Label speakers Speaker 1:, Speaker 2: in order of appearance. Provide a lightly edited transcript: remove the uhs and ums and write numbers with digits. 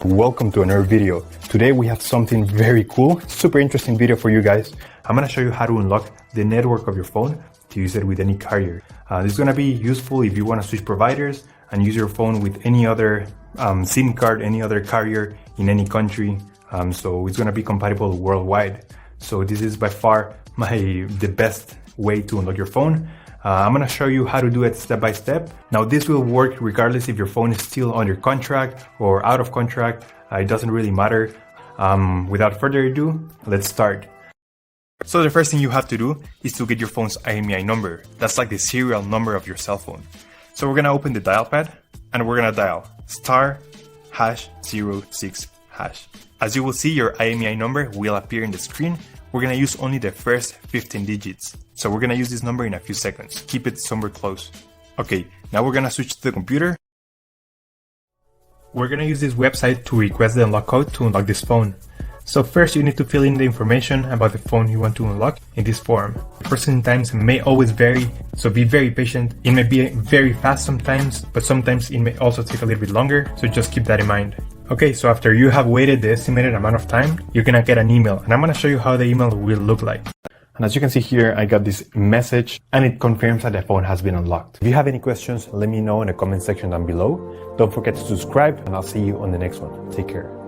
Speaker 1: Welcome to another video. Today we have something very cool, super interesting video for you guys. I'm gonna show you how to unlock the network of your phone to use it with any carrier. This is gonna be useful if you wanna switch providers and use your phone with any other SIM card, any other carrier in any country. So it's gonna be compatible worldwide. So this is by far the best way to unlock your phone. I'm gonna show you how to do it step by step. Now this will work regardless if your phone is still under contract or out of contract. It doesn't really matter. Without further ado, let's start. So the first thing you have to do is to get your phone's IMEI number. That's like the serial number of your cell phone. So we're gonna open the dial pad and we're gonna dial *#06#. As you will see, your IMEI number will appear in the screen. We're gonna use only the first 15 digits. So we're gonna use this number in a few seconds. Keep it somewhere close. Okay, now we're gonna switch to the computer. We're gonna use this website to request the unlock code to unlock this phone. So first you need to fill in the information about the phone you want to unlock in this form. Processing times may always vary, so be very patient. It may be very fast sometimes, but sometimes it may also take a little bit longer, so just keep that in mind. Okay, so after you have waited the estimated amount of time, you're gonna get an email, and I'm gonna show you how the email will look like. And as you can see here, I got this message and it confirms that the phone has been unlocked. If you have any questions, let me know in the comment section down below. Don't forget to subscribe and I'll see you on the next one. Take care.